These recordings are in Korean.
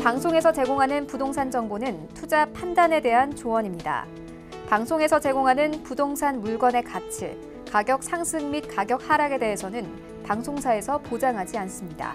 방송에서 제공하는 부동산 정보는 투자 판단에 대한 조언입니다. 방송에서 제공하는 부동산 물건의 가치, 가격 상승 및 가격 하락에 대해서는 방송사에서 보장하지 않습니다.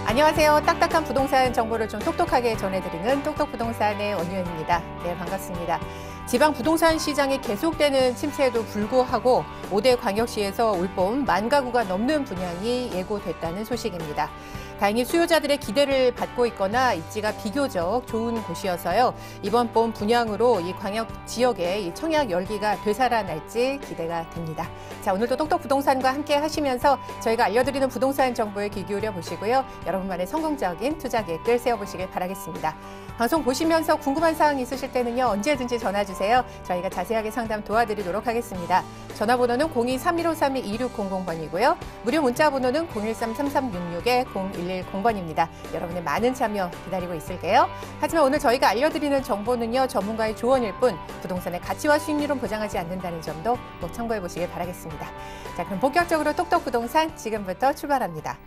안녕하세요. 딱딱한 부동산 정보를 좀 똑똑하게 전해드리는 똑똑부동산의 원유연입니다. 네, 반갑습니다. 지방 부동산 시장이 계속되는 침체에도 불구하고 5대 광역시에서 올봄 10,000가구가 넘는 분양이 예고됐다는 소식입니다. 다행히 수요자들의 기대를 받고 있거나 입지가 비교적 좋은 곳이어서요. 이번 봄 분양으로 이 광역 지역의 이 청약 열기가 되살아날지 기대가 됩니다. 자, 오늘도 똑똑부동산과 함께 하시면서 저희가 알려드리는 부동산 정보에 귀 기울여 보시고요. 여러분만의 성공적인 투자 계획들 세워보시길 바라겠습니다. 방송 보시면서 궁금한 사항 있으실 때는요. 언제든지 전화 주세요. 저희가 자세하게 상담 도와드리도록 하겠습니다. 전화번호는 02-3153-2600번이고요. 무료 문자 번호는 013-3366-0110번입니다. 여러분의 많은 참여 기다리고 있을게요. 하지만 오늘 저희가 알려드리는 정보는요. 전문가의 조언일 뿐 부동산의 가치와 수익률은 보장하지 않는다는 점도 꼭 참고해 보시길 바라겠습니다. 자, 그럼 본격적으로 똑똑부동산 지금부터 출발합니다.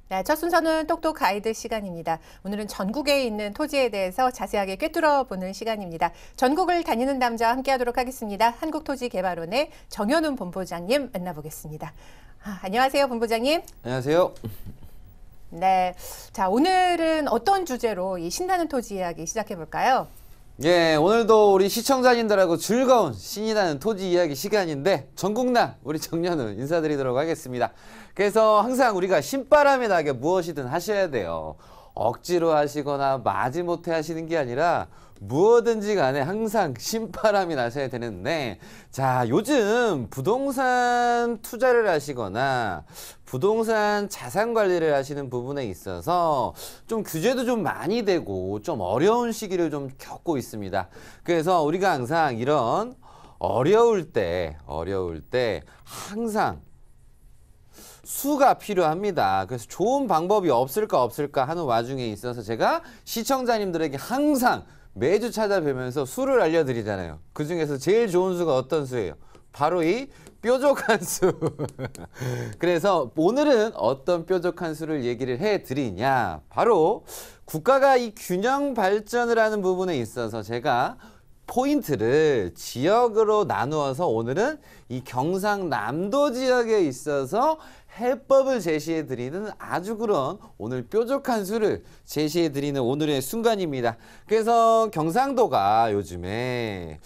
네, 첫 순서는 똑똑 가이드 시간입니다. 오늘은 전국에 있는 토지에 대해서 자세하게 꿰뚫어 보는 시간입니다. 전국을 다니는 남자와 함께하도록 하겠습니다. 한국토지개발원의 정현훈 본부장님 만나보겠습니다. 안녕하세요, 본부장님. 안녕하세요. 네, 자 오늘은 어떤 주제로 이 신나는 토지 이야기 시작해 볼까요? 예, 오늘도 우리 시청자님들하고 즐거운 신이 나는 토지 이야기 시간인데 전국남 우리 정년은 인사드리도록 하겠습니다. 그래서 항상 우리가 신바람이 나게 무엇이든 하셔야 돼요. 억지로 하시거나 마지못해 하시는 게 아니라 무엇든지 간에 항상 신바람이 나셔야 되는데, 자, 요즘 부동산 투자를 하시거나 부동산 자산 관리를 하시는 부분에 있어서 좀 규제도 좀 많이 되고 좀 어려운 시기를 좀 겪고 있습니다. 그래서 우리가 항상 이런 어려울 때 항상 수가 필요합니다. 그래서 좋은 방법이 없을까 하는 와중에 있어서 제가 시청자님들에게 항상 매주 찾아뵈면서 수를 알려드리잖아요. 그 중에서 제일 좋은 수가 어떤 수예요? 바로 이 뾰족한 수. 그래서 오늘은 어떤 뾰족한 수를 얘기를 해드리냐. 바로 국가가 이 균형 발전을 하는 부분에 있어서 제가 포인트를 지역으로 나누어서 오늘은 이 경상남도 지역에 있어서 해법을 제시해드리는 아주 그런 오늘 뾰족한 수를 제시해드리는 오늘의 순간입니다. 그래서 경상도가 요즘에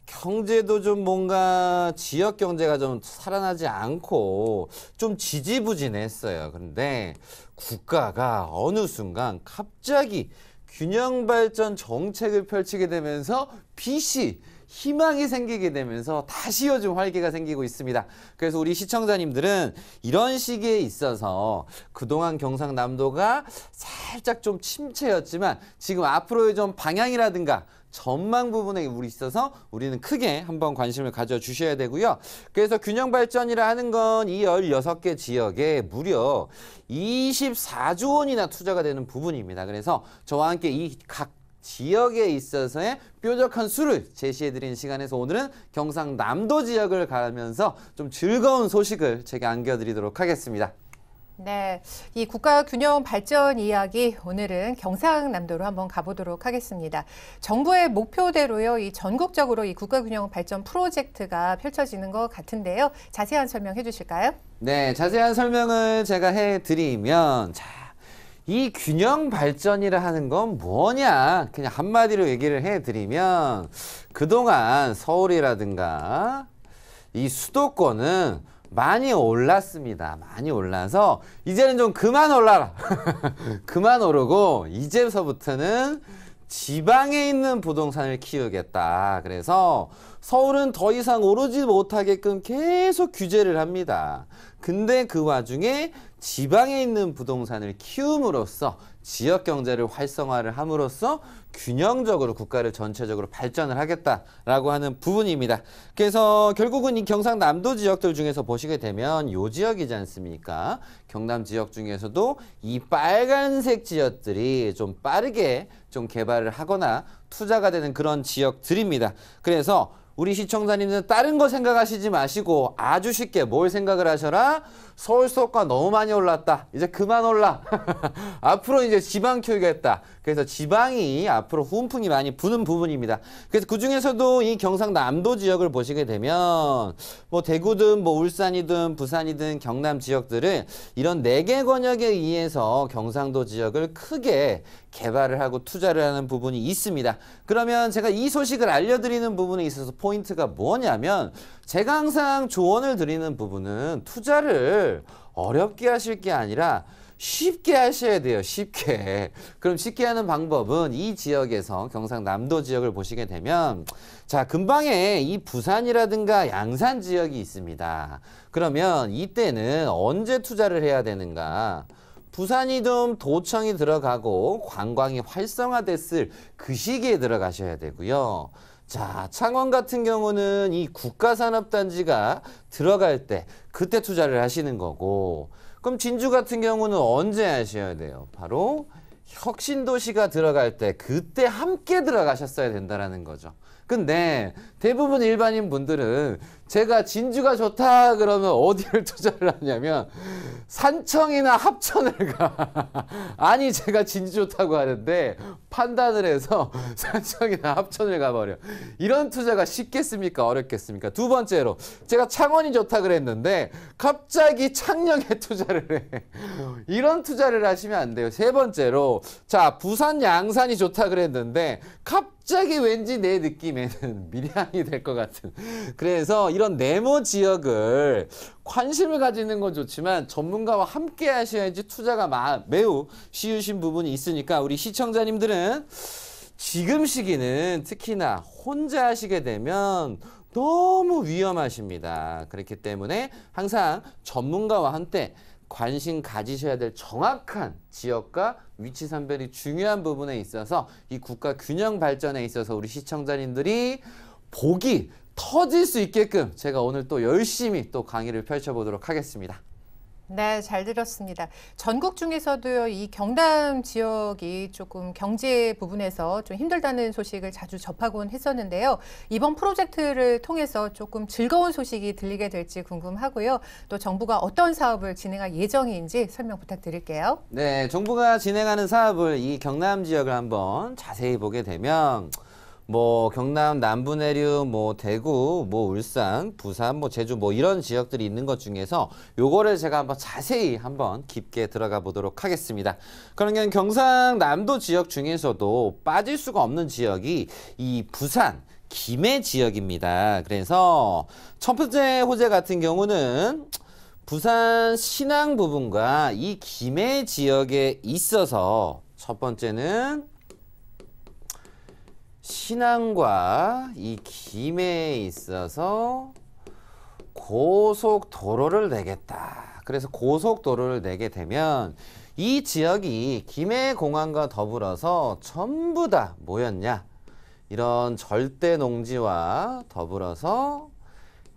경제도 좀 뭔가 지역 경제가 좀 살아나지 않고 좀 지지부진했어요. 그런데 국가가 어느 순간 갑자기 균형 발전 정책을 펼치게 되면서 빛이 희망이 생기게 되면서 다시 요즘 활기가 생기고 있습니다. 그래서 우리 시청자님들은 이런 시기에 있어서 그동안 경상남도가 살짝 좀 침체였지만 지금 앞으로의 좀 방향이라든가 전망 부분에 우리 있어서 우리는 크게 한번 관심을 가져주셔야 되고요. 그래서 균형 발전이라 하는 건 이 16개 지역에 무려 24조 원이나 투자가 되는 부분입니다. 그래서 저와 함께 이 각 지역에 있어서의 뾰족한 수를 제시해드리는 시간에서 오늘은 경상남도 지역을 가면서 좀 즐거운 소식을 제가 안겨드리도록 하겠습니다. 네, 이 국가 균형 발전 이야기 오늘은 경상남도로 한번 가보도록 하겠습니다. 정부의 목표대로요, 이 전국적으로 이 국가 균형 발전 프로젝트가 펼쳐지는 것 같은데요. 자세한 설명해 주실까요? 네, 자세한 설명을 제가 해드리면, 자, 이 균형 발전이라 하는 건 뭐냐? 그냥 한마디로 얘기를 해드리면 그동안 서울이라든가 이 수도권은 많이 올랐습니다. 많이 올라서 이제는 좀 그만 올라라. 그만 오르고 이제서부터는 지방에 있는 부동산을 키우겠다. 그래서 서울은 더 이상 오르지 못하게끔 계속 규제를 합니다. 근데 그 와중에 지방에 있는 부동산을 키움으로써 지역 경제를 활성화를 함으로써 균형적으로 국가를 전체적으로 발전을 하겠다라고 하는 부분입니다. 그래서 결국은 이 경상남도 지역들 중에서 보시게 되면 요 지역이지 않습니까? 경남 지역 중에서도 이 빨간색 지역들이 좀 빠르게 좀 개발을 하거나 투자가 되는 그런 지역들입니다. 그래서 우리 시청자님들 다른 거 생각하시지 마시고 아주 쉽게 뭘 생각을 하셔라? 서울 수도가 너무 많이 올랐다. 이제 그만 올라. 앞으로 이제 지방 키우겠다. 그래서 지방이 앞으로 훈풍이 많이 부는 부분입니다. 그래서 그중에서도 이 경상남도 지역을 보시게 되면 뭐 대구든 뭐 울산이든 부산이든 경남 지역들은 이런 4개 권역에 의해서 경상도 지역을 크게 개발을 하고 투자를 하는 부분이 있습니다. 그러면 제가 이 소식을 알려드리는 부분에 있어서 포인트가 뭐냐면 제가 항상 조언을 드리는 부분은 투자를 어렵게 하실 게 아니라 쉽게 하셔야 돼요. 쉽게. 그럼 쉽게 하는 방법은 이 지역에서 경상남도 지역을 보시게 되면 자, 근방에 이 부산이라든가 양산 지역이 있습니다. 그러면 이때는 언제 투자를 해야 되는가? 부산이 좀 도청이 들어가고 관광이 활성화됐을 그 시기에 들어가셔야 되고요. 자, 창원 같은 경우는 이 국가산업단지가 들어갈 때 그때 투자를 하시는 거고, 그럼 진주 같은 경우는 언제 하셔야 돼요? 바로 혁신도시가 들어갈 때 그때 함께 들어가셨어야 된다는 거죠. 근데 대부분 일반인 분들은 제가 진주가 좋다 그러면 어디를 투자를 하냐면 산청이나 합천을 가. 아니 제가 진주 좋다고 하는데 판단을 해서 산청이나 합천을 가버려. 이런 투자가 쉽겠습니까? 어렵겠습니까? 두 번째로 제가 창원이 좋다 그랬는데 갑자기 창녕에 투자를 해. 이런 투자를 하시면 안 돼요. 세 번째로 자 부산 양산이 좋다 그랬는데 갑자기 왠지 내 느낌에는 밀양이 될 것 같은. 그래서 이런 네모 지역을 관심을 가지는 건 좋지만 전문가와 함께 하셔야지 투자가 매우 쉬우신 부분이 있으니까 우리 시청자님들은 지금 시기는 특히나 혼자 하시게 되면 너무 위험하십니다. 그렇기 때문에 항상 전문가와 함께 관심 가지셔야 될 정확한 지역과 위치 선별이 중요한 부분에 있어서 이 국가 균형 발전에 있어서 우리 시청자님들이 복이 터질 수 있게끔 제가 오늘 또 열심히 또 강의를 펼쳐보도록 하겠습니다. 네, 잘 들었습니다. 전국 중에서도요, 이 경남 지역이 조금 경제 부분에서 좀 힘들다는 소식을 자주 접하곤 했었는데요. 이번 프로젝트를 통해서 조금 즐거운 소식이 들리게 될지 궁금하고요. 또 정부가 어떤 사업을 진행할 예정인지 설명 부탁드릴게요. 네, 정부가 진행하는 사업을 이 경남 지역을 한번 자세히 보게 되면 뭐 경남 남부 내륙, 뭐 대구, 뭐 울산, 부산, 뭐 제주 뭐 이런 지역들이 있는 것 중에서 요거를 제가 한번 자세히 한번 깊게 들어가 보도록 하겠습니다. 그러면 경상남도 지역 중에서도 빠질 수가 없는 지역이 이 부산 김해 지역입니다. 그래서 첫 번째 호재 같은 경우는 부산 신항 부분과 이 김해 지역에 있어서 첫 번째는 신항과 이 김해에 있어서 고속도로를 내겠다. 그래서 고속도로를 내게 되면 이 지역이 김해공항과 더불어서 전부 다 뭐였냐? 이런 절대 농지와 더불어서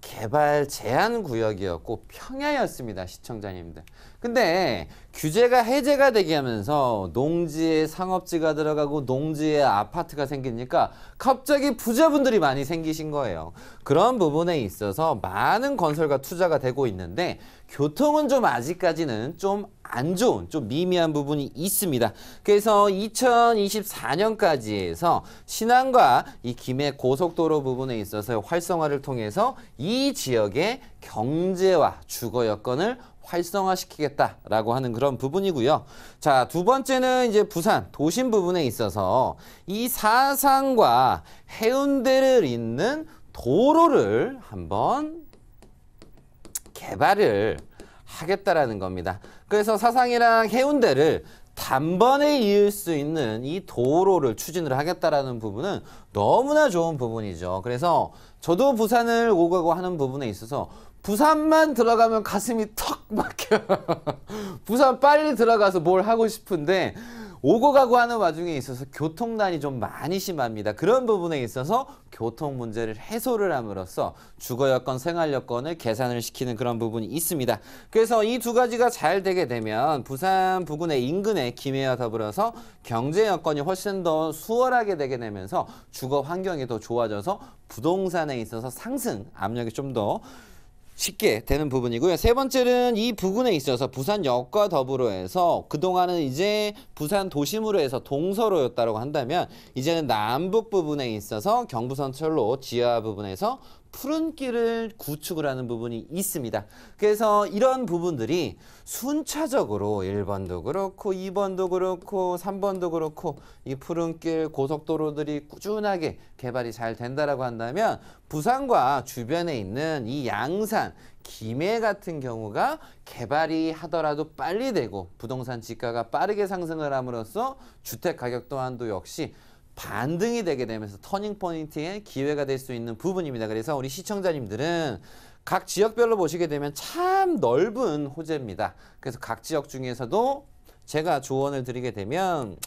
개발 제한 구역이었고 평야였습니다. 시청자님들. 근데 규제가 해제가 되게 하면서 농지에 상업지가 들어가고 농지에 아파트가 생기니까 갑자기 부자분들이 많이 생기신 거예요. 그런 부분에 있어서 많은 건설과 투자가 되고 있는데 교통은 좀 아직까지는 좀 안 좋은, 좀 미미한 부분이 있습니다. 그래서 2024년까지 해서 신항과 이 김해 고속도로 부분에 있어서 활성화를 통해서 이 지역의 경제와 주거 여건을 활성화시키겠다라고 하는 그런 부분이고요. 자, 두 번째는 이제 부산 도심 부분에 있어서 이 사상과 해운대를 잇는 도로를 한번 개발을 하겠다라는 겁니다. 그래서 사상이랑 해운대를 단번에 이을 수 있는 이 도로를 추진을 하겠다라는 부분은 너무나 좋은 부분이죠. 그래서 저도 부산을 오가고 하는 부분에 있어서 부산만 들어가면 가슴이 턱 막혀요. 부산 빨리 들어가서 뭘 하고 싶은데 오고 가고 하는 와중에 있어서 교통난이 좀 많이 심합니다. 그런 부분에 있어서 교통 문제를 해소를 함으로써 주거 여건, 생활 여건을 개선을 시키는 그런 부분이 있습니다. 그래서 이 두 가지가 잘 되게 되면 부산 부근의 인근의 김해와 더불어서 경제 여건이 훨씬 더 수월하게 되게 되면서 주거 환경이 더 좋아져서 부동산에 있어서 상승 압력이 좀 더 쉽게 되는 부분이고요. 세 번째는 이 부근에 있어서 부산역과 더불어 해서 그동안은 이제 부산 도심으로 해서 동서로였다고 한다면 이제는 남북 부분에 있어서 경부선철로 지하 부분에서 푸른 길을 구축을 하는 부분이 있습니다. 그래서 이런 부분들이 순차적으로 1번도 그렇고 2번도 그렇고 3번도 그렇고 이 푸른 길 고속도로들이 꾸준하게 개발이 잘 된다라고 한다면 부산과 주변에 있는 이 양산, 김해 같은 경우가 개발이 하더라도 빨리 되고 부동산 지가가 빠르게 상승을 함으로써 주택 가격 또한도 역시 반등이 되게 되면서 터닝포인트의 기회가 될 수 있는 부분입니다. 그래서 우리 시청자님들은 각 지역별로 보시게 되면 참 넓은 호재입니다. 그래서 각 지역 중에서도 제가 조언을 드리게 되면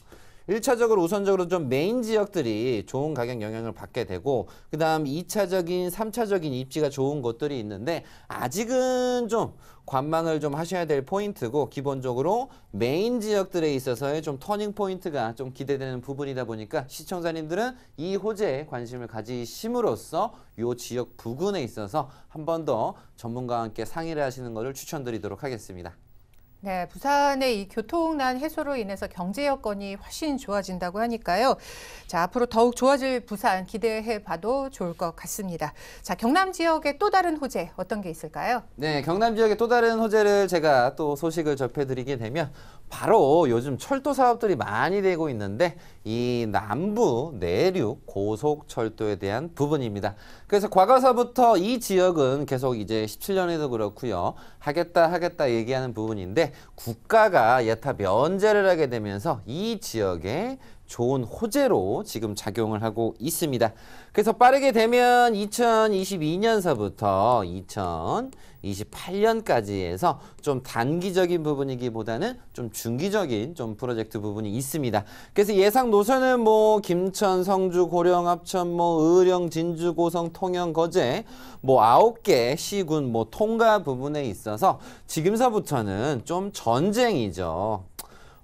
1차적으로 우선적으로 좀 메인 지역들이 좋은 가격 영향을 받게 되고 그 다음 2차적인 3차적인 입지가 좋은 곳들이 있는데 아직은 좀 관망을 좀 하셔야 될 포인트고 기본적으로 메인 지역들에 있어서의 좀 터닝 포인트가 좀 기대되는 부분이다 보니까 시청자님들은 이 호재에 관심을 가지심으로써 이 지역 부근에 있어서 한 번 더 전문가와 함께 상의를 하시는 것을 추천드리도록 하겠습니다. 네, 부산의 이 교통난 해소로 인해서 경제 여건이 훨씬 좋아진다고 하니까요. 자, 앞으로 더욱 좋아질 부산 기대해 봐도 좋을 것 같습니다. 자, 경남 지역의 또 다른 호재 어떤 게 있을까요? 네, 경남 지역의 또 다른 호재를 제가 또 소식을 접해드리게 되면 바로 요즘 철도 사업들이 많이 되고 있는데 이 남부 내륙 고속철도에 대한 부분입니다. 그래서 과거서부터 이 지역은 계속 이제 17년에도 그렇고요. 하겠다 얘기하는 부분인데 국가가 여타 면제를 하게 되면서 이 지역에 좋은 호재로 지금 작용을 하고 있습니다. 그래서 빠르게 되면 2022년서부터 2028년까지 해서 좀 단기적인 부분이기보다는 좀 중기적인 좀 프로젝트 부분이 있습니다. 그래서 예상 노선은 뭐 김천, 성주, 고령, 합천, 뭐 의령, 진주, 고성, 통영, 거제 뭐 9개 시군 뭐 통과 부분에 있어서 지금서부터는 좀 전쟁이죠.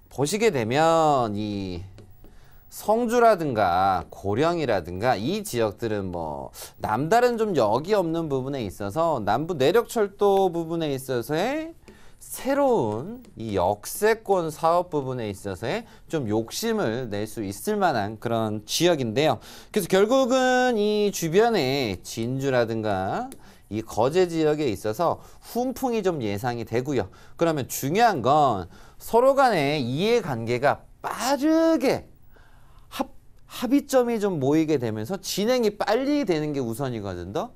보시게 되면 이 성주라든가 고령이라든가 이 지역들은 뭐 남다른 좀 역이 없는 부분에 있어서 남부 내륙철도 부분에 있어서의 새로운 이 역세권 사업 부분에 있어서의 좀 욕심을 낼 수 있을 만한 그런 지역인데요. 그래서 결국은 이 주변에 진주라든가 이 거제 지역에 있어서 훈풍이 좀 예상이 되고요. 그러면 중요한 건 서로 간의 이해관계가 빠르게 합의점이 좀 모이게 되면서 진행이 빨리 되는 게 우선이거든요.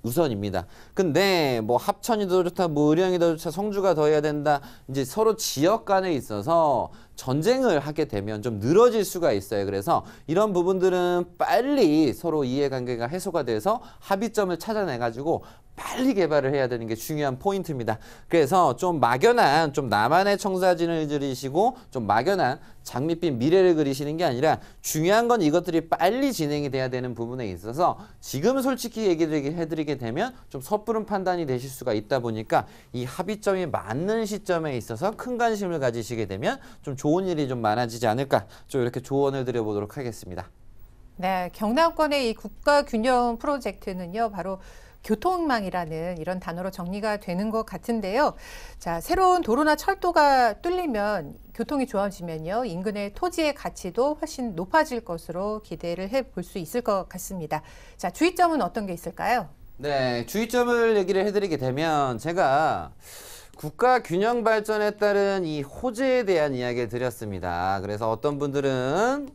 우선입니다. 근데 뭐 합천이 더 좋다, 뭐 의령이 더 좋다, 성주가 더 해야 된다. 이제 서로 지역 간에 있어서 전쟁을 하게 되면 좀 늘어질 수가 있어요. 그래서 이런 부분들은 빨리 서로 이해관계가 해소가 돼서 합의점을 찾아내가지고 빨리 개발을 해야 되는 게 중요한 포인트입니다. 그래서 좀 막연한 좀 나만의 청사진을 그리시고 좀 막연한 장밋빛 미래를 그리시는 게 아니라 중요한 건 이것들이 빨리 진행이 돼야 되는 부분에 있어서 지금 솔직히 해드리게 되면 좀 섣부른 판단이 되실 수가 있다 보니까 이 합의점이 맞는 시점에 있어서 큰 관심을 가지시게 되면 좀 좋은 일이 좀 많아지지 않을까 좀 이렇게 조언을 드려보도록 하겠습니다. 네, 경남권의 이 국가균형 프로젝트는요, 바로 교통망이라는 이런 단어로 정리가 되는 것 같은데요. 자, 새로운 도로나 철도가 뚫리면 교통이 좋아지면요, 인근의 토지의 가치도 훨씬 높아질 것으로 기대를 해볼 수 있을 것 같습니다. 자, 주의점은 어떤 게 있을까요? 네, 주의점을 얘기를 해드리게 되면 제가 국가 균형 발전에 따른 이 호재에 대한 이야기를 드렸습니다. 그래서 어떤 분들은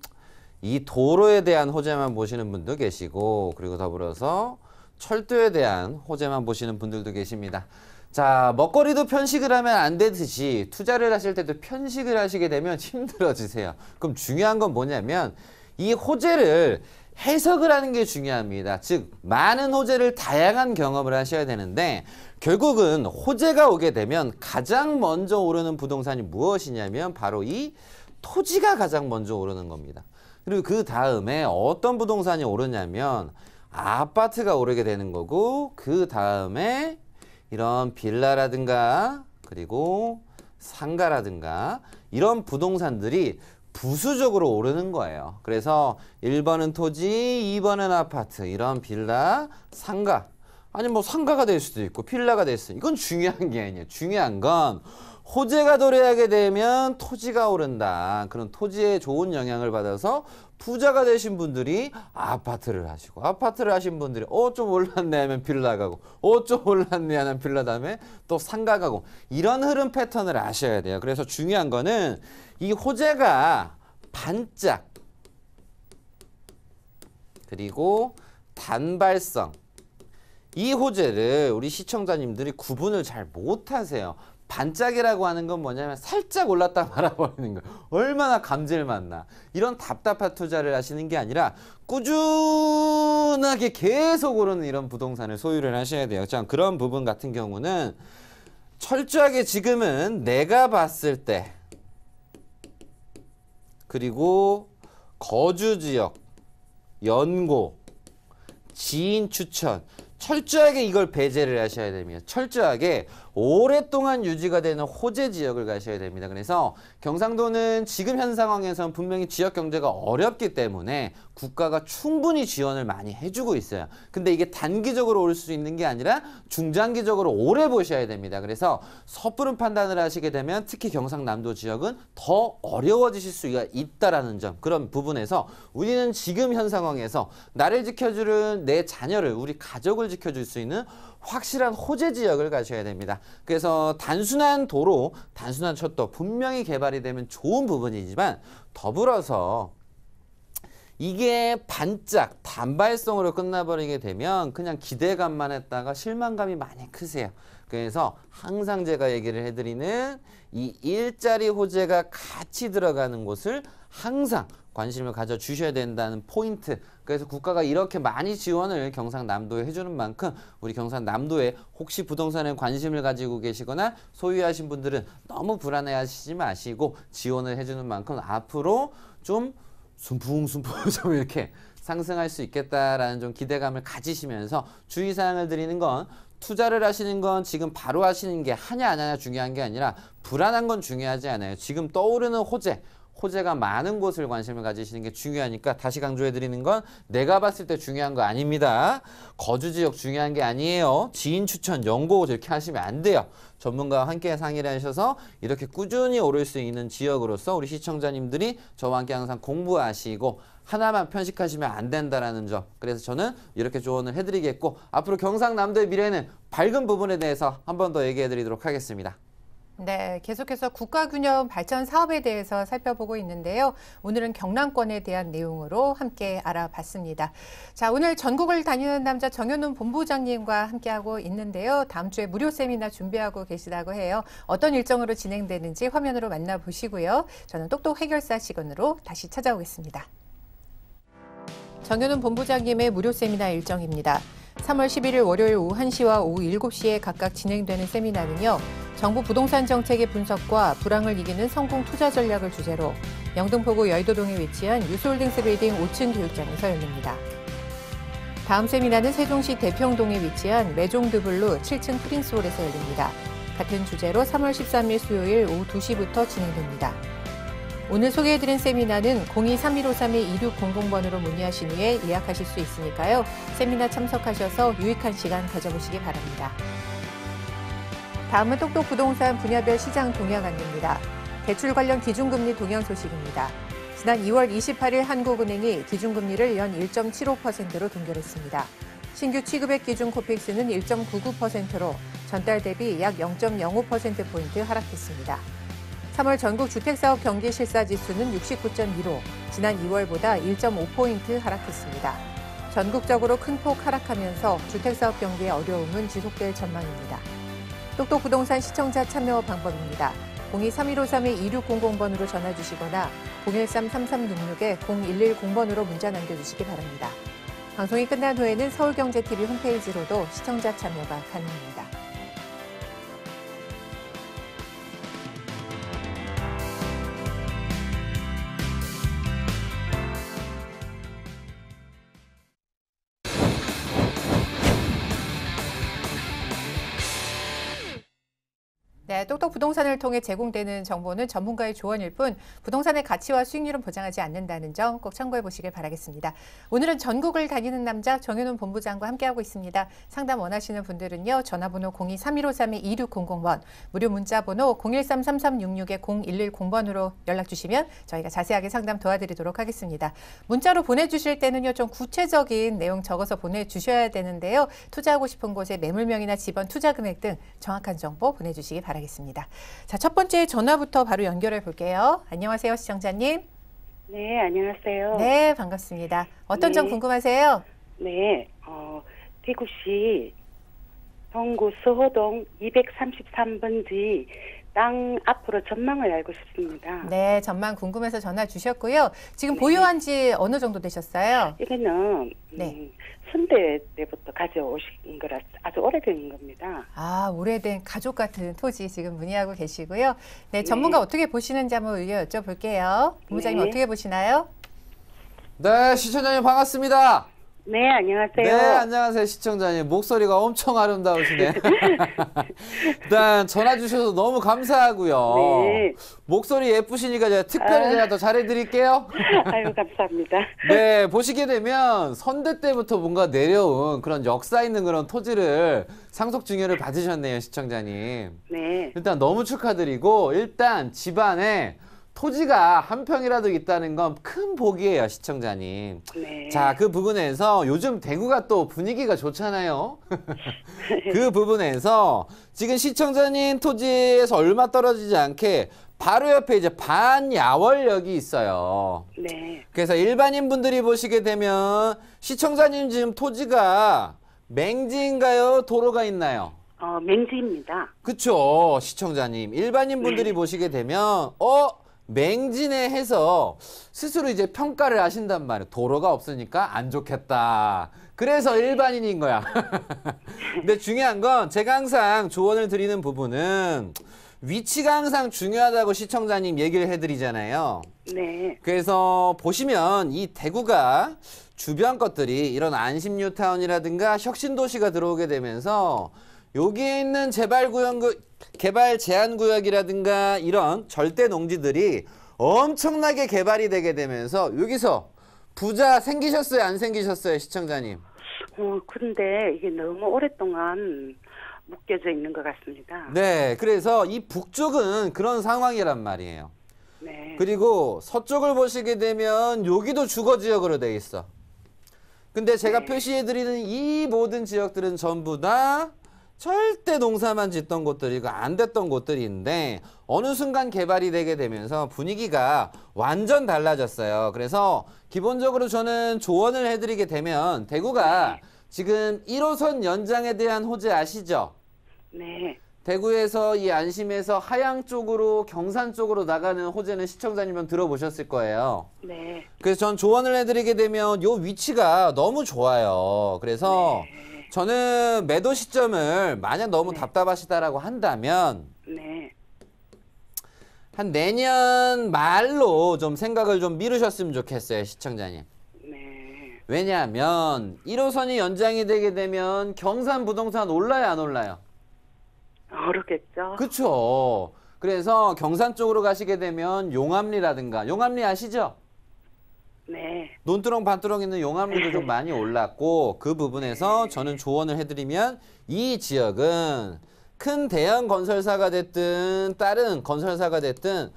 이 도로에 대한 호재만 보시는 분도 계시고 그리고 더불어서 철도에 대한 호재만 보시는 분들도 계십니다. 자, 먹거리도 편식을 하면 안 되듯이 투자를 하실 때도 편식을 하시게 되면 힘들어지세요. 그럼 중요한 건 뭐냐면 이 호재를 해석을 하는 게 중요합니다. 즉 많은 호재를 다양한 경험을 하셔야 되는데 결국은 호재가 오게 되면 가장 먼저 오르는 부동산이 무엇이냐면 바로 이 토지가 가장 먼저 오르는 겁니다. 그리고 그 다음에 어떤 부동산이 오르냐면 아파트가 오르게 되는 거고 그 다음에 이런 빌라라든가 그리고 상가라든가 이런 부동산들이 부수적으로 오르는 거예요. 그래서 1번은 토지, 2번은 아파트, 이런 빌라, 상가. 아니 뭐 상가가 될 수도 있고 빌라가 될 수도 있고 이건 중요한 게 아니에요. 중요한 건 호재가 도래하게 되면 토지가 오른다. 그런 토지에 좋은 영향을 받아서 부자가 되신 분들이 아파트를 하시고 아파트를 하신 분들이 좀 올랐네 하면 빌라 가고 좀 올랐네 하면 빌라 다음에 또 상가 가고 이런 흐름 패턴을 아셔야 돼요. 그래서 중요한 거는 이 호재가 반짝 그리고 단발성 이 호재를 우리 시청자님들이 구분을 잘 못하세요. 반짝이라고 하는 건 뭐냐면 살짝 올랐다 말아버리는 거예요. 얼마나 감질맛 나. 이런 답답한 투자를 하시는 게 아니라 꾸준하게 계속 오르는 이런 부동산을 소유를 하셔야 돼요. 자, 그런 부분 같은 경우는 철저하게 지금은 내가 봤을 때 그리고 거주지역, 연고, 지인 추천 철저하게 이걸 배제를 하셔야 됩니다. 철저하게 오랫동안 유지가 되는 호재 지역을 가셔야 됩니다. 그래서 경상도는 지금 현 상황에서는 분명히 지역 경제가 어렵기 때문에 국가가 충분히 지원을 많이 해주고 있어요. 근데 이게 단기적으로 올 수 있는 게 아니라 중장기적으로 오래 보셔야 됩니다. 그래서 섣부른 판단을 하시게 되면 특히 경상남도 지역은 더 어려워지실 수가 있다라는 점, 그런 부분에서 우리는 지금 현 상황에서 나를 지켜주는 내 자녀를, 우리 가족을 지켜줄 수 있는 확실한 호재 지역을 가셔야 됩니다. 그래서 단순한 도로, 단순한 철도 분명히 개발이 되면 좋은 부분이지만 더불어서 이게 반짝 단발성으로 끝나버리게 되면 그냥 기대감만 했다가 실망감이 많이 크세요. 그래서 항상 제가 얘기를 해드리는 이 일자리 호재가 같이 들어가는 곳을 항상 관심을 가져주셔야 된다는 포인트. 그래서 국가가 이렇게 많이 지원을 경상남도에 해주는 만큼 우리 경상남도에 혹시 부동산에 관심을 가지고 계시거나 소유하신 분들은 너무 불안해하시지 마시고 지원을 해주는 만큼 앞으로 좀 숨풍숨풍 좀 이렇게 상승할 수 있겠다라는 좀 기대감을 가지시면서 주의사항을 드리는 건 투자를 하시는 건 지금 바로 하시는 게 하냐 안 하냐 중요한 게 아니라 불안한 건 중요하지 않아요. 지금 떠오르는 호재가 많은 곳을 관심을 가지시는 게 중요하니까 다시 강조해 드리는 건 내가 봤을 때 중요한 거 아닙니다. 거주지역 중요한 게 아니에요. 지인 추천, 연고 이렇게 하시면 안 돼요. 전문가와 함께 상의를 하셔서 이렇게 꾸준히 오를 수 있는 지역으로서 우리 시청자님들이 저와 함께 항상 공부하시고 하나만 편식하시면 안 된다라는 점. 그래서 저는 이렇게 조언을 해드리겠고 앞으로 경상남도의 미래는 밝은 부분에 대해서 한 번 더 얘기해 드리도록 하겠습니다. 네, 계속해서 국가균형 발전 사업에 대해서 살펴보고 있는데요. 오늘은 경남권에 대한 내용으로 함께 알아봤습니다. 자, 오늘 전국을 다니는 남자 정현훈 본부장님과 함께하고 있는데요. 다음 주에 무료 세미나 준비하고 계시다고 해요. 어떤 일정으로 진행되는지 화면으로 만나보시고요. 저는 똑똑 해결사 시간으로 다시 찾아오겠습니다. 정현훈 본부장님의 무료 세미나 일정입니다. 3월 11일 월요일 오후 1시와 오후 7시에 각각 진행되는 세미나는요. 정부 부동산 정책의 분석과 불황을 이기는 성공 투자 전략을 주제로 영등포구 여의도동에 위치한 유스홀딩스 빌딩 5층 교육장에서 열립니다. 다음 세미나는 세종시 대평동에 위치한 메종드블루 7층 프린스홀에서 열립니다. 같은 주제로 3월 13일 수요일 오후 2시부터 진행됩니다. 오늘 소개해드린 세미나는 023153-2600번으로 문의하신 후에 예약하실 수 있으니까요. 세미나 참석하셔서 유익한 시간 가져보시기 바랍니다. 다음은 똑똑 부동산 분야별 시장 동향 안내입니다. 대출 관련 기준금리 동향 소식입니다. 지난 2월 28일 한국은행이 기준금리를 연 1.75%로 동결했습니다. 신규 취급액 기준 코픽스는 1.99%로 전달 대비 약 0.05%포인트 하락했습니다. 3월 전국 주택사업 경기 실사지수는 69.2로 지난 2월보다 1.5포인트 하락했습니다. 전국적으로 큰 폭 하락하면서 주택사업 경기의 어려움은 지속될 전망입니다. 똑똑 부동산 시청자 참여 방법입니다. 02-3153-2600번으로 전화 주시거나 013-3366-0110번으로 문자 남겨주시기 바랍니다. 방송이 끝난 후에는 서울경제TV 홈페이지로도 시청자 참여가 가능합니다. 네, 똑똑 부동산을 통해 제공되는 정보는 전문가의 조언일 뿐 부동산의 가치와 수익률은 보장하지 않는다는 점 꼭 참고해 보시길 바라겠습니다. 오늘은 전국을 다니는 남자 정현훈 본부장과 함께하고 있습니다. 상담 원하시는 분들은요. 전화번호 02-3153-2600번, 무료 문자번호 013-3366-0110번으로 연락 주시면 저희가 자세하게 상담 도와드리도록 하겠습니다. 문자로 보내주실 때는요. 좀 구체적인 내용 적어서 보내주셔야 되는데요. 투자하고 싶은 곳의 매물명이나 집원 투자 금액 등 정확한 정보 보내주시기 바랍니다. 자, 첫 번째 전화부터 바로 연결해 볼게요. 안녕하세요, 시청자님. 네, 안녕하세요. 네, 반갑습니다. 어떤 네. 점 궁금하세요? 네, 대구시 동구 서호동 233번지 땅 앞으로 전망을 알고 싶습니다. 네, 전망 궁금해서 전화 주셨고요. 지금 보유한 지 어느 정도 되셨어요? 이거는 네. 선대 때부터 가져오신 거라 아주 오래된 겁니다. 아, 오래된 가족 같은 토지 지금 문의하고 계시고요. 네, 전문가 어떻게 보시는지 한번 의견 여쭤볼게요. 본부장님 네. 어떻게 보시나요? 네, 시청자님 반갑습니다. 네, 안녕하세요. 네, 안녕하세요, 시청자님. 목소리가 엄청 아름다우시네. 일단 전화 주셔서 너무 감사하고요. 네. 목소리 예쁘시니까 제가 더 잘해드릴게요. 아유, 감사합니다. 네, 보시게 되면 선대 때부터 뭔가 내려온 그런 역사 있는 그런 토지를 상속 증여를 받으셨네요, 시청자님. 네, 일단 너무 축하드리고 일단 집안에 토지가 한 평이라도 있다는 건 큰 복이에요, 시청자님. 네. 자, 그 부분에서 요즘 대구가 또 분위기가 좋잖아요. 그 부분에서 지금 시청자님 토지에서 얼마 떨어지지 않게 바로 옆에 이제 반야월역이 있어요. 네, 그래서 일반인 분들이 보시게 되면 시청자님 지금 토지가 맹지인가요? 도로가 있나요? 맹지입니다. 그쵸, 시청자님. 일반인 분들이 보시게 되면 맹진에 해서 스스로 이제 평가를 하신단 말이에요. 도로가 없으니까 안 좋겠다. 그래서 일반인인 거야. 근데 중요한 건 제가 항상 조언을 드리는 부분은 위치가 항상 중요하다고 시청자님 얘기를 해드리잖아요. 네, 그래서 보시면 이 대구가 주변 것들이 이런 안심뉴타운이라든가 혁신도시가 들어오게 되면서 여기에 있는 개발 제한구역이라든가 이런 절대 농지들이 엄청나게 개발이 되게 되면서 여기서 부자 생기셨어요? 안 생기셨어요? 시청자님. 근데 이게 너무 오랫동안 묶여져 있는 것 같습니다. 네, 그래서 이 북쪽은 그런 상황이란 말이에요. 네, 그리고 서쪽을 보시게 되면 여기도 주거지역으로 돼 있어. 근데 제가 표시해드리는 이 모든 지역들은 전부 다 절대 농사만 짓던 곳들이고 안 됐던 곳들인데 어느 순간 개발이 되게 되면서 분위기가 완전 달라졌어요. 그래서 기본적으로 저는 조언을 해드리게 되면 대구가 지금 1호선 연장에 대한 호재 아시죠? 네, 대구에서 이 안심에서 하양 쪽으로 경산 쪽으로 나가는 호재는 시청자님은 들어보셨을 거예요. 네, 그래서 전 조언을 해드리게 되면 요 위치가 너무 좋아요. 그래서 저는 매도 시점을 만약 너무 답답하시다라고 한다면 네, 한 내년 말로 좀 생각을 좀 미루셨으면 좋겠어요, 시청자님. 네. 왜냐하면 1호선이 연장이 되게 되면 경산 부동산 올라요, 안 올라요? 어렵겠죠. 그렇죠. 그래서 경산 쪽으로 가시게 되면 용암리라든가 용암리 아시죠? 네, 논두렁 반두렁 있는 용암리도 좀 많이 올랐고 그 부분에서 저는 조언을 해드리면 이 지역은 큰 대형 건설사가 됐든 다른 건설사가 됐든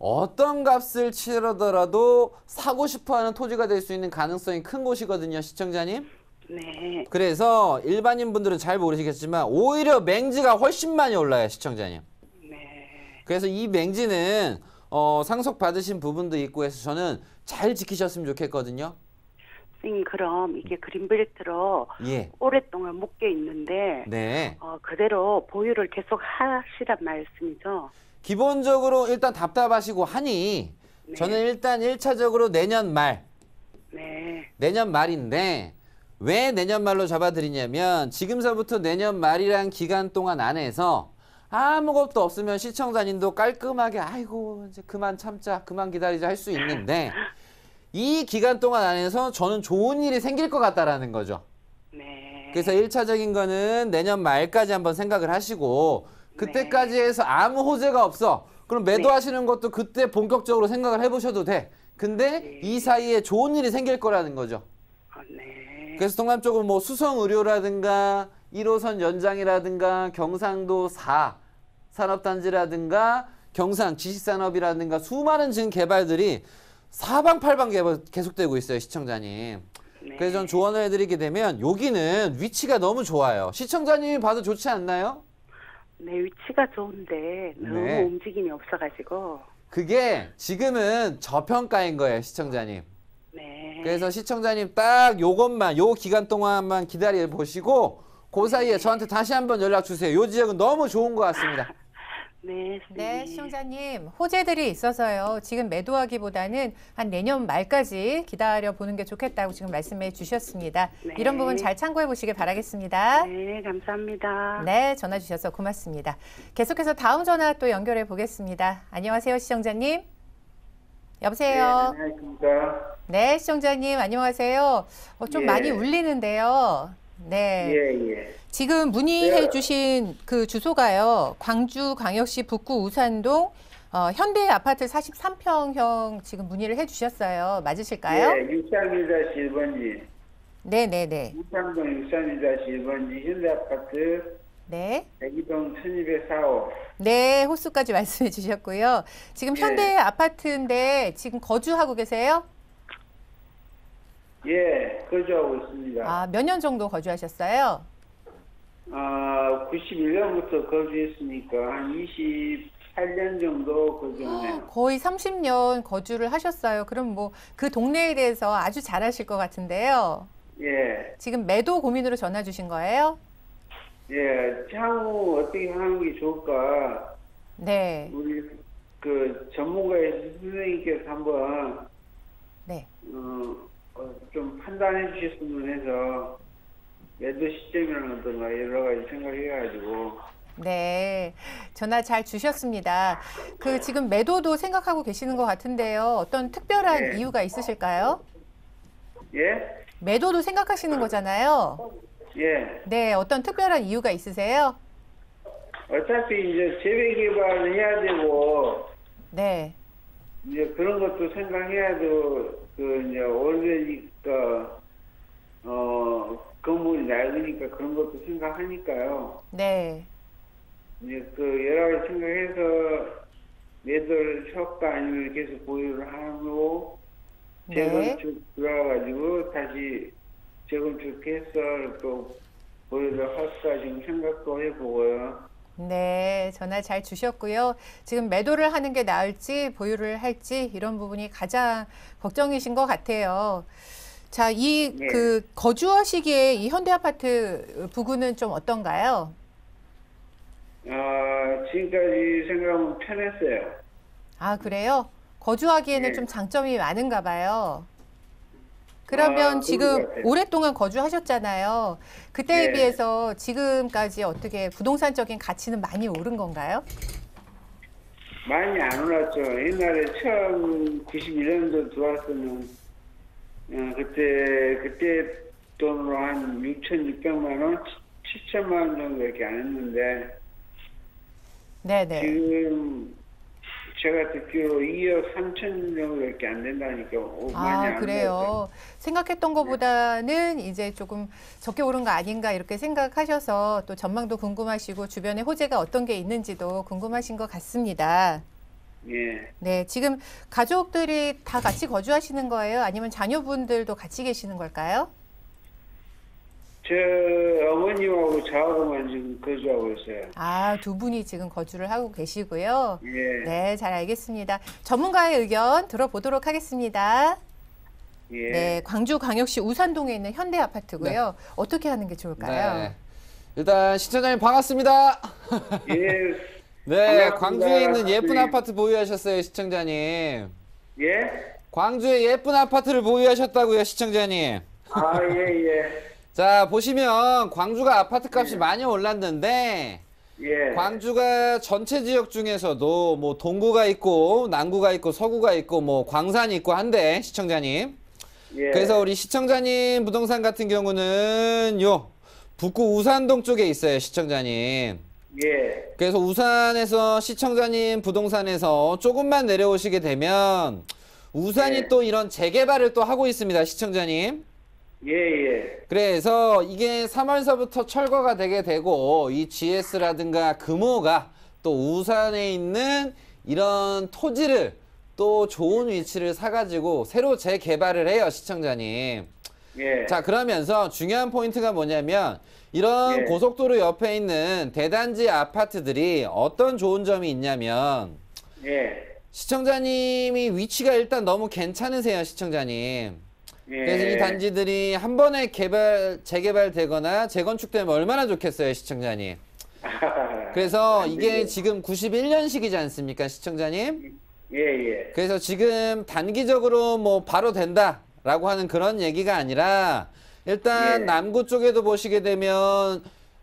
어떤 값을 치르더라도 사고 싶어하는 토지가 될 수 있는 가능성이 큰 곳이거든요, 시청자님. 네, 그래서 일반인 분들은 잘 모르시겠지만 오히려 맹지가 훨씬 많이 올라요, 시청자님. 네. 그래서 이 맹지는 상속 받으신 부분도 있고 해서 저는 잘 지키셨으면 좋겠거든요. 선생님 그럼 이게 그린벨트로 예. 오랫동안 묶여 있는데 네. 그대로 보유를 계속 하시란 말씀이죠? 기본적으로 일단 답답하시고 하니 네. 저는 일단 1차적으로 내년 말인데 왜 내년 말로 잡아드리냐면 지금서부터 내년 말이란 기간 동안 안에서 아무것도 없으면 시청자님도 깔끔하게 아이고 이제 그만 참자 그만 기다리자 할 수 있는데 이 기간 동안 안에서 저는 좋은 일이 생길 것 같다라는 거죠. 네. 그래서 1차적인 거는 내년 말까지 한번 생각을 하시고 그때까지 해서 아무 호재가 없어. 그럼 매도하시는 것도 그때 본격적으로 생각을 해보셔도 돼. 근데 이 사이에 좋은 일이 생길 거라는 거죠. 네. 그래서 통합적으로 뭐 수성의료라든가 1호선 연장이라든가 경상도 4 산업단지라든가 경상 지식산업이라든가 수많은 지금 개발들이 사방팔방 계속되고 있어요, 시청자님. 네. 그래서 전 조언을 해드리게 되면 여기는 위치가 너무 좋아요. 시청자님이 봐도 좋지 않나요? 네, 위치가 좋은데 너무 네. 움직임이 없어가지고. 그게 지금은 저평가인 거예요, 시청자님. 네. 그래서 시청자님 딱 요것만 요 기간 동안만 기다려 보시고 그 사이에 저한테 다시 한번 연락 주세요. 요 지역은 너무 좋은 것 같습니다. 네, 네, 선생님. 시청자님. 호재들이 있어서요. 지금 매도하기보다는 한 내년 말까지 기다려 보는 게 좋겠다고 지금 말씀해 주셨습니다. 네. 이런 부분 잘 참고해 보시길 바라겠습니다. 네, 감사합니다. 네, 전화 주셔서 고맙습니다. 계속해서 다음 전화 또 연결해 보겠습니다. 안녕하세요, 시청자님. 여보세요. 안녕하십니까. 네, 시청자님 안녕하세요. 좀 예. 많이 울리는데요. 네. 예. 지금 문의해 주신 그 주소가요. 광주광역시 북구 우산동 현대 아파트 43평형 지금 문의를 해 주셨어요. 맞으실까요? 예, 631-1번지. 네네네. 우산동 631-1번지 현대아파트 네. 대기동 1204호. 네, 호수까지 말씀해 주셨고요. 지금 예. 현대 아파트인데 지금 거주하고 계세요? 예, 거주하고 있습니다. 아, 몇 년 정도 거주하셨어요? 91년부터 거주했으니까 한 28년 정도 거주하네요. 거의 30년 거주를 하셨어요. 그럼 뭐 그 동네에 대해서 아주 잘 아실 것 같은데요. 예, 지금 매도 고민으로 전화 주신 거예요? 예, 향후 어떻게 하는 게 좋을까? 네. 우리 그 전문가의 선생님께서 한번 네. 좀 판단해 주셨으면 해서 매도 시점이라든가 여러 가지 생각해가지고. 네. 전화 잘 주셨습니다. 그 지금 매도도 생각하고 계시는 것 같은데요. 어떤 특별한 네. 이유가 있으실까요? 예? 매도도 생각하시는 거잖아요. 예. 네. 어떤 특별한 이유가 있으세요? 어차피 이제 재배개발을 해야 되고, 네. 이제 그런 것도 생각해야 되고, 이제 오래되니까, 건물이 낡으니까 그런 것도 생각하니까요. 네. 이제 여러 가지 생각해서 매도를 할까 아니면 계속 보유를 하고, 네. 재건축 들어와가지고 다시 재건축해서 또 보유를 할까 지금 생각도 해보고요. 네, 전화 잘 주셨고요. 지금 매도를 하는 게 나을지 보유를 할지 이런 부분이 가장 걱정이신 것 같아요. 자, 네. 그 거주하시기에 이 현대아파트 부근은 좀 어떤가요? 지금까지 생각하면 편했어요. 아, 그래요? 거주하기에는 네. 좀 장점이 많은가 봐요. 그러면 그런 지금 것 같아요. 오랫동안 거주하셨잖아요. 그때에 네. 비해서 지금까지 어떻게 부동산적인 가치는 많이 오른 건가요? 많이 안 올랐죠. 옛날에 처음 91년도 들어왔으면 그때 돈으로 한 6,600만 원, 7천만 원 정도밖에 안 했는데 네네. 지금 제가 듣기로 2억 3천 정도밖에 안 된다니까 많이 아, 안 올랐어요. 그래요. 생각했던 것보다는 이제 조금 적게 오른 거 아닌가 이렇게 생각하셔서 또 전망도 궁금하시고 주변에 호재가 어떤 게 있는지도 궁금하신 것 같습니다. 예. 네, 지금 가족들이 다 같이 거주하시는 거예요? 아니면 자녀분들도 같이 계시는 걸까요? 저 어머님하고 저하고만 지금 거주하고 있어요. 아, 두 분이 지금 거주를 하고 계시고요. 예. 네, 잘 알겠습니다. 전문가의 의견 들어보도록 하겠습니다. 예. 네, 광주광역시 우산동에 있는 현대 아파트고요. 어떻게 하는 게 좋을까요? 네. 일단 시청자님 반갑습니다. 예. 네, 반갑습니다. 광주에 있는 예쁜 네. 아파트 보유하셨어요, 시청자님. 예? 광주에 예쁜 아파트를 보유하셨다고요, 시청자님. 아, 예, 예. 자, 보시면 광주가 아파트 값이 많이 올랐는데 예. 광주가 전체 지역 중에서도 뭐 동구가 있고 남구가 있고 서구가 있고 뭐 광산이 있고 한데 시청자님. 예. 그래서 우리 시청자님 부동산 같은 경우는 요 북구 우산동 쪽에 있어요, 시청자님. 예. 그래서 우산에서 시청자님 부동산에서 조금만 내려오시게 되면 우산이 네. 또 이런 재개발을 또 하고 있습니다, 시청자님. 예, 예. 그래서 이게 3월서부터 철거가 되게 되고 이 GS라든가 금호가 또 우산에 있는 이런 토지를 또 좋은 위치를 사가지고 새로 재개발을 해요, 시청자님. 예. 자, 그러면서 중요한 포인트가 뭐냐면 이런 예. 고속도로 옆에 있는 대단지 아파트들이 어떤 좋은 점이 있냐면 예. 시청자님이 위치가 일단 너무 괜찮으세요, 시청자님. 예. 그래서 이 단지들이 한 번에 재개발되거나 재건축되면 얼마나 좋겠어요, 시청자님. 그래서 이게 지금 91년식이지 않습니까, 시청자님? 예, 예. 그래서 지금 단기적으로 뭐 바로 된다라고 하는 그런 얘기가 아니라 일단 예. 남구 쪽에도 보시게 되면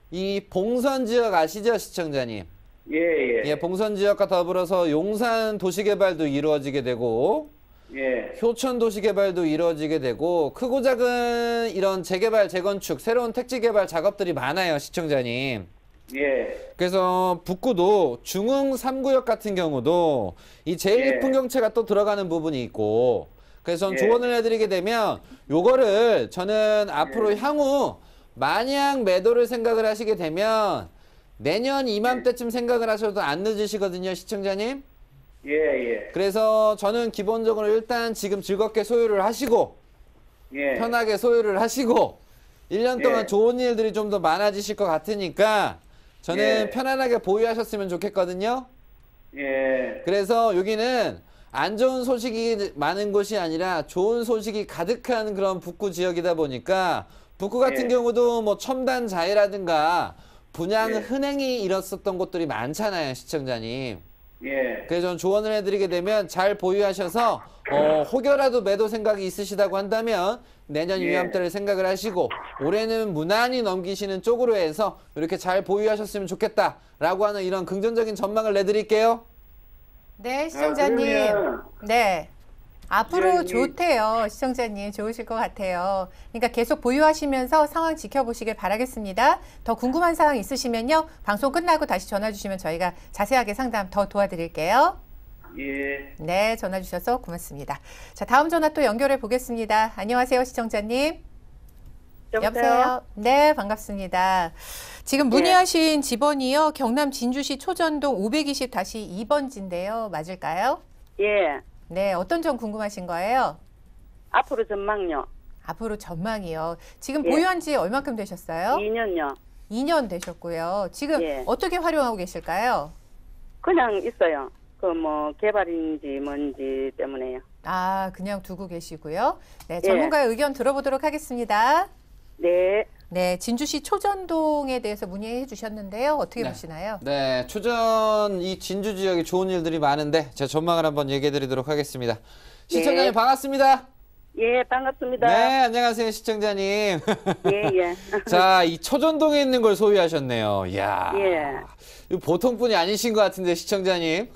이 봉선 지역 아시죠, 시청자님? 예, 예. 예, 봉선 지역과 더불어서 용산 도시개발도 이루어지게 되고 예. 효천 도시개발도 이루어지게 되고 크고 작은 이런 재개발, 재건축, 새로운 택지개발 작업들이 많아요, 시청자님. 예. 그래서 북구도 중흥 3구역 같은 경우도 이 제1 예. 풍경채가 또 들어가는 부분이 있고 그래서 전 예. 조언을 해드리게 되면 요거를 저는 앞으로 향후 만약 매도를 생각을 하시게 되면 내년 이맘때쯤 생각을 하셔도 안 늦으시거든요, 시청자님. 예, 예. 그래서 저는 기본적으로 일단 지금 즐겁게 소유를 하시고 예. 편하게 소유를 하시고 1년 동안 예. 좋은 일들이 좀 더 많아지실 것 같으니까 저는 예. 편안하게 보유하셨으면 좋겠거든요. 예. 그래서 여기는 안 좋은 소식이 많은 곳이 아니라 좋은 소식이 가득한 그런 북구 지역이다 보니까 북구 같은 예. 경우도 뭐 첨단 자해라든가 분양 예. 흔행이 일었었던 곳들이 많잖아요, 시청자님. 예. 그래서 저는 조언을 해드리게 되면 잘 보유하셔서 혹여라도 매도 생각이 있으시다고 한다면 내년 예. 이맘때를 생각을 하시고 올해는 무난히 넘기시는 쪽으로 해서 이렇게 잘 보유하셨으면 좋겠다라고 하는 이런 긍정적인 전망을 내드릴게요. 네, 시청자님. 그러면 네. 앞으로 예, 좋대요. 시청자님 좋으실 것 같아요. 그러니까 계속 보유하시면서 상황 지켜보시길 바라겠습니다. 더 궁금한 사항 있으시면요. 방송 끝나고 다시 전화 주시면 저희가 자세하게 상담 더 도와드릴게요. 예. 네, 전화 주셔서 고맙습니다. 자, 다음 전화 또 연결해 보겠습니다. 안녕하세요, 시청자님. 여보세요? 네, 반갑습니다. 지금 문의하신 집원이요. 경남 진주시 초전동 520-2번지인데요. 맞을까요? 예. 네, 어떤 점 궁금하신 거예요? 앞으로 전망요. 앞으로 전망이요. 지금 예. 보유한 지 얼마큼 되셨어요? 2년요. 2년 되셨고요. 지금 예. 어떻게 활용하고 계실까요? 그냥 있어요. 그 뭐 개발인지 뭔지 때문에요. 아, 그냥 두고 계시고요. 네, 예. 전문가의 의견 들어보도록 하겠습니다. 네. 네, 진주시 초전동에 대해서 문의해 주셨는데요. 어떻게 네. 보시나요? 네, 초전 이 진주 지역에 좋은 일들이 많은데 제가 전망을 한번 얘기해 드리도록 하겠습니다. 시청자님 네. 반갑습니다. 예, 반갑습니다. 네, 안녕하세요, 시청자님. 예, 예. 자, 이 초전동에 있는 걸 소유하셨네요. 이야. 예. 이거 보통 분이 아니신 것 같은데, 시청자님.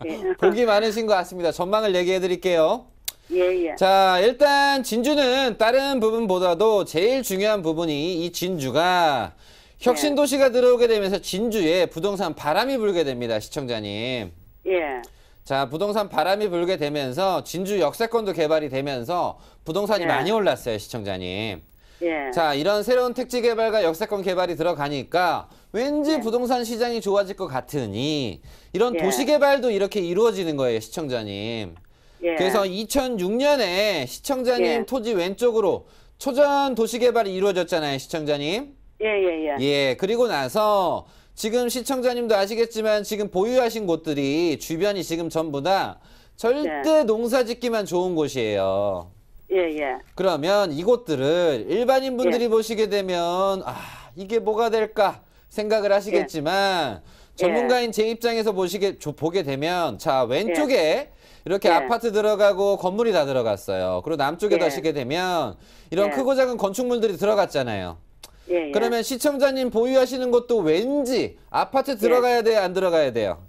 예. 복이 많으신 것 같습니다. 전망을 얘기해 드릴게요. 예, 예. 자, 일단 진주는 다른 부분보다도 제일 중요한 부분이 이 진주가 혁신도시가 들어오게 되면서 진주에 부동산 바람이 불게 됩니다, 시청자님. 예. 자, 부동산 바람이 불게 되면서 진주 역세권도 개발이 되면서 부동산이 예. 많이 올랐어요, 시청자님. 예. 자, 이런 새로운 택지 개발과 역세권 개발이 들어가니까 왠지 예. 부동산 시장이 좋아질 것 같으니 이런 예. 도시 개발도 이렇게 이루어지는 거예요, 시청자님. 예. 그래서 2006년에 시청자님 예. 토지 왼쪽으로 초전 도시 개발이 이루어졌잖아요, 시청자님. 예, 예, 예. 예, 그리고 나서 지금 시청자님도 아시겠지만 지금 보유하신 곳들이 주변이 지금 전부 다 절대 농사 짓기만 좋은 곳이에요. 예, 예. 그러면 이곳들을 일반인 분들이 보시게 되면 이게 뭐가 될까 생각을 하시겠지만 전문가인 제 입장에서 보게 되면 자, 왼쪽에 이렇게 아파트 들어가고 건물이 다 들어갔어요. 그리고 남쪽에 가시게 되면 이런 크고 작은 건축물들이 들어갔잖아요. 그러면 시청자님 보유하시는 곳도 왠지 아파트 들어가야 돼요, 안 들어가야 돼요?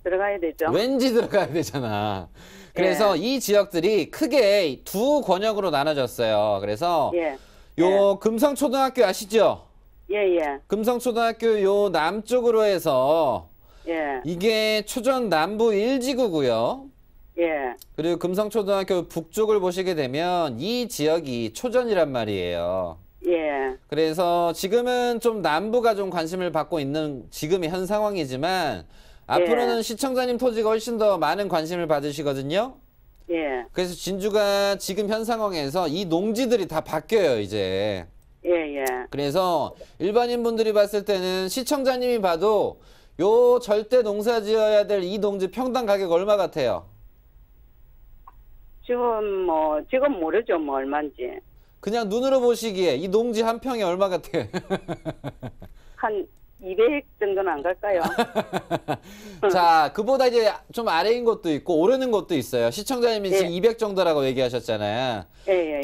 들어가야 되죠. 왠지 들어가야 되잖아. 그래서 이 지역들이 크게 두 권역으로 나눠졌어요. 그래서 요 금성초등학교 아시죠? 예, 예. 금성초등학교 요 남쪽으로 해서 이게 초전 남부 1지구고요. 그리고 금성초등학교 북쪽을 보시게 되면 이 지역이 초전이란 말이에요. 그래서 지금은 좀 남부가 좀 관심을 받고 있는 지금의 현 상황이지만 앞으로는 시청자님 토지가 훨씬 더 많은 관심을 받으시거든요. 그래서 진주가 지금 현 상황에서 이 농지들이 다 바뀌어요, 이제. 그래서 일반인 분들이 봤을 때는 시청자님이 봐도 요 절대 농사 지어야 될 이 농지 평당 가격 얼마 같아요? 지금 모르죠, 뭐 얼마인지. 그냥 눈으로 보시기에 이 농지 한 평이 얼마 같아요? 한 200 정도는 안 갈까요? 자, 그보다 이제 좀 아래인 곳도 있고 오르는 곳도 있어요. 시청자님이 지금 200 정도라고 얘기하셨잖아요.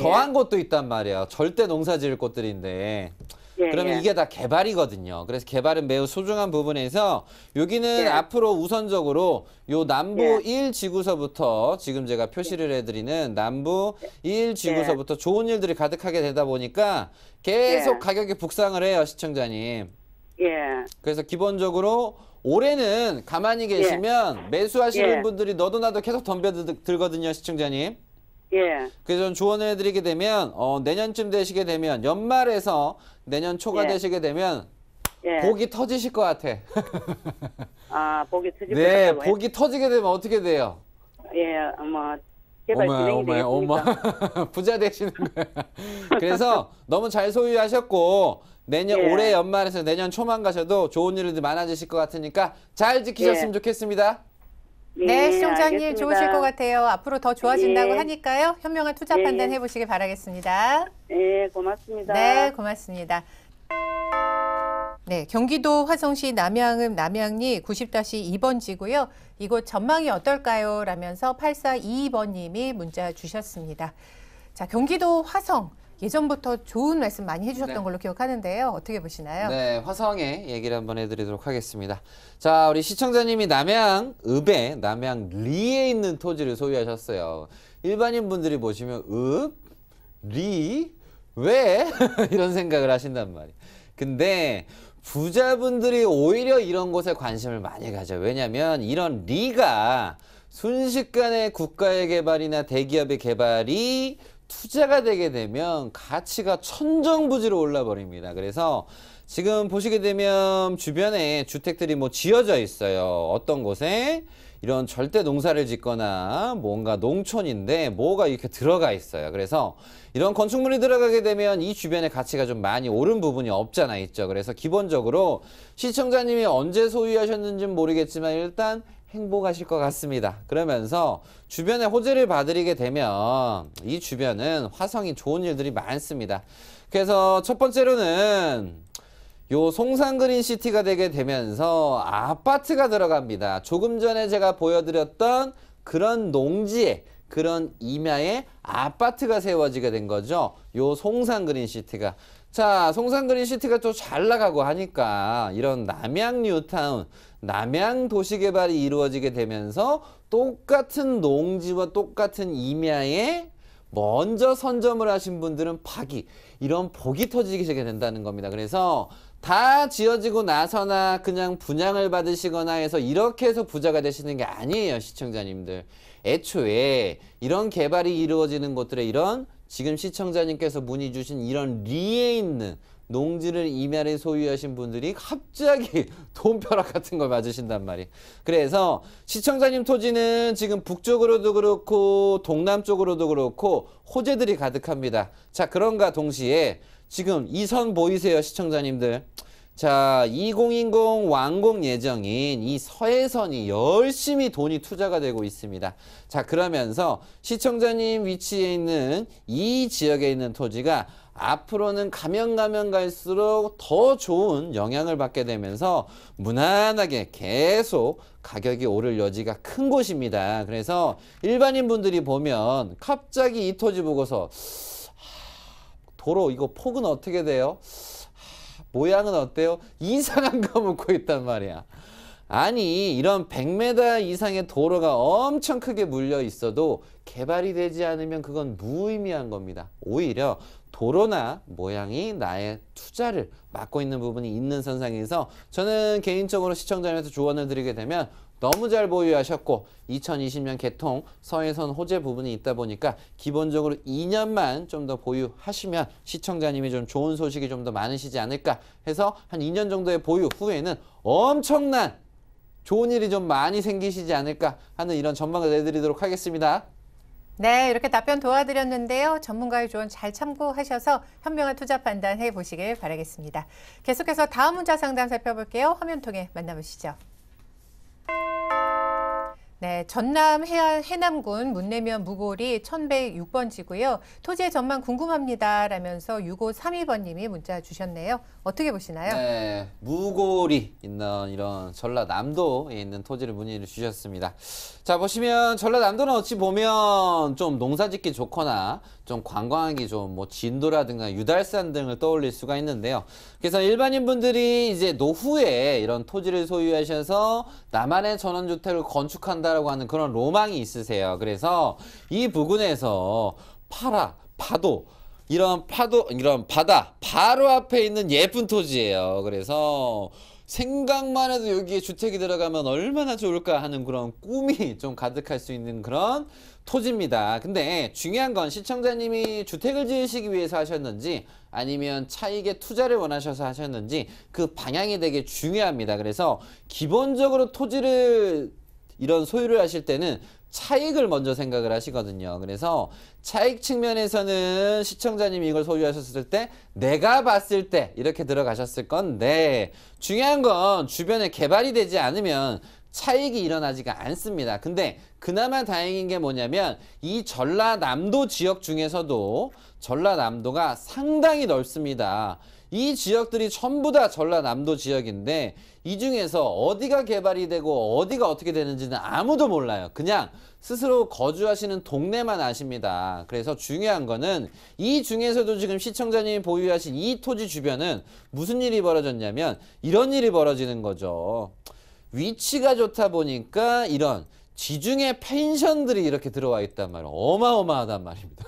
더한 곳도 있단 말이에요. 절대 농사 지을 곳들인데. 그러면 이게 다 개발이거든요. 그래서 개발은 매우 소중한 부분에서 여기는 앞으로 우선적으로 요 남부 1지구서부터 지금 제가 표시를 해드리는 남부 1지구서부터 좋은 일들이 가득하게 되다 보니까 계속 가격이 북상을 해요, 시청자님. 그래서 기본적으로 올해는 가만히 계시면 매수하시는 분들이 너도 나도 계속 덤벼들거든요, 시청자님. 그래서 저는 조언을 해드리게 되면 내년쯤 되시게 되면 연말에서 내년 초가 되시게 되면 복이 터지실 것 같아. 복이 터질 것 네, 같다고요? 복이 터지게 되면 어떻게 돼요? 개발 진행이 되겠습니까? 부자 되시는 거야. 그래서 너무 잘 소유하셨고 내년 올해 연말에서 내년 초만 가셔도 좋은 일들이 많아지실 것 같으니까 잘 지키셨으면 좋겠습니다. 네, 시청자님 알겠습니다. 좋으실 것 같아요. 앞으로 더 좋아진다고 하니까요. 현명한 투자 판단 해보시길 바라겠습니다. 고맙습니다. 네, 고맙습니다. 네, 경기도 화성시 남양읍 남양리 90-2번지고요. 이곳 전망이 어떨까요? 라면서 8422번님이 문자 주셨습니다. 자, 경기도 화성. 예전부터 좋은 말씀 많이 해주셨던 걸로 기억하는데요. 어떻게 보시나요? 네, 화성의 얘기를 한번 해드리도록 하겠습니다. 자, 우리 시청자님이 남양읍에 남양리에 있는 토지를 소유하셨어요. 일반인 분들이 보시면 읍? 리? 왜? 이런 생각을 하신단 말이에요. 근데 부자분들이 오히려 이런 곳에 관심을 많이 가져요. 왜냐하면 이런 리가 순식간에 국가의 개발이나 대기업의 개발이 투자가 되게 되면 가치가 천정부지로 올라버립니다. 그래서 지금 보시게 되면 주변에 주택들이 뭐 지어져 있어요. 어떤 곳에 이런 절대 농사를 짓거나 뭔가 농촌인데 뭐가 이렇게 들어가 있어요. 그래서 이런 건축물이 들어가게 되면 이 주변의 가치가 좀 많이 오른 부분이 없잖아 있죠. 그래서 기본적으로 시청자님이 언제 소유하셨는지는 모르겠지만 일단 행복하실 것 같습니다. 그러면서 주변에 호재를 봐드리게 되면 이 주변은 화성이 좋은 일들이 많습니다. 그래서 첫 번째로는 요 송산그린시티가 되게 되면서 아파트가 들어갑니다. 조금 전에 제가 보여드렸던 그런 농지에 그런 임야에 아파트가 세워지게 된 거죠. 요 송산그린시티가. 자, 송산그린시티가 또 잘 나가고 하니까 이런 남양뉴타운, 남양도시개발이 이루어지게 되면서 똑같은 농지와 똑같은 임야에 먼저 선점을 하신 분들은 이런 복이 터지게 된다는 겁니다. 그래서 다 지어지고 나서나 그냥 분양을 받으시거나 해서 이렇게 해서 부자가 되시는 게 아니에요, 시청자님들. 애초에 이런 개발이 이루어지는 곳들에 이런 지금 시청자님께서 문의 주신 이런 리에 있는 농지를 임야를 소유하신 분들이 갑자기 돈벼락 같은 걸 맞으신단 말이에요. 그래서 시청자님 토지는 지금 북쪽으로도 그렇고 동남쪽으로도 그렇고 호재들이 가득합니다. 자, 그런가 동시에 지금 이 선 보이세요, 시청자님들? 자, 2020 완공 예정인 이 서해선이 열심히 돈이 투자가 되고 있습니다. 자, 그러면서 시청자님 위치에 있는 이 지역에 있는 토지가 앞으로는 가면 갈수록 더 좋은 영향을 받게 되면서 무난하게 계속 가격이 오를 여지가 큰 곳입니다. 그래서 일반인 분들이 보면 갑자기 이 토지 보고서 도로 이거 폭은 어떻게 돼요? 모양은 어때요? 이상한 거 묻고 있단 말이야. 아니, 이런 100m 이상의 도로가 엄청 크게 물려 있어도 개발이 되지 않으면 그건 무의미한 겁니다. 오히려 도로나 모양이 나의 투자를 막고 있는 부분이 있는 선상에서 저는 개인적으로 시청자님한테 조언을 드리게 되면 너무 잘 보유하셨고 2020년 개통 서해선 호재 부분이 있다 보니까 기본적으로 2년만 좀 더 보유하시면 시청자님이 좀 좋은 소식이 좀 더 많으시지 않을까 해서 한 2년 정도의 보유 후에는 엄청난 좋은 일이 좀 많이 생기시지 않을까 하는 이런 전망을 내드리도록 하겠습니다. 네, 이렇게 답변 도와드렸는데요. 전문가의 조언 잘 참고하셔서 현명한 투자 판단해 보시길 바라겠습니다. 계속해서 다음 문자 상담 살펴볼게요. 화면 통해 만나보시죠. 네, 전남 해남군 문내면 무고리 1106번지고요. 토지의 전망 궁금합니다. 라면서 6532번님이 문자 주셨네요. 어떻게 보시나요? 네, 무고리 있는 이런 전라남도에 있는 토지를 문의를 주셨습니다. 자, 보시면 전라남도는 어찌 보면 좀 농사짓기 좋거나 좀 관광하기 좋은 뭐 진도라든가 유달산 등을 떠올릴 수가 있는데요. 그래서 일반인 분들이 이제 노후에 이런 토지를 소유하셔서 나만의 전원주택을 건축한다라고 하는 그런 로망이 있으세요. 그래서 이 부근에서 이런 바다 바로 앞에 있는 예쁜 토지예요. 그래서 생각만 해도 여기에 주택이 들어가면 얼마나 좋을까 하는 그런 꿈이 좀 가득할 수 있는 그런 토지입니다. 근데 중요한 건 시청자님이 주택을 지으시기 위해서 하셨는지 아니면 차익에 투자를 원하셔서 하셨는지 그 방향이 되게 중요합니다. 그래서 기본적으로 토지를 이런 소유를 하실 때는 차익을 먼저 생각을 하시거든요. 그래서 차익 측면에서는 시청자님이 이걸 소유하셨을 때 내가 봤을 때 이렇게 들어가셨을 건데 중요한 건 주변에 개발이 되지 않으면 차익이 일어나지가 않습니다. 근데 그나마 다행인 게 뭐냐면 이 전라남도 지역 중에서도 전라남도가 상당히 넓습니다. 이 지역들이 전부 다 전라남도 지역인데 이 중에서 어디가 개발이 되고 어디가 어떻게 되는지는 아무도 몰라요. 그냥 스스로 거주하시는 동네만 아십니다. 그래서 중요한 거는 이 중에서도 지금 시청자님이 보유하신 이 토지 주변은 무슨 일이 벌어졌냐면 이런 일이 벌어지는 거죠. 위치가 좋다 보니까 이런 지중해 펜션들이 이렇게 들어와 있단 말이에요. 어마어마하단 말입니다.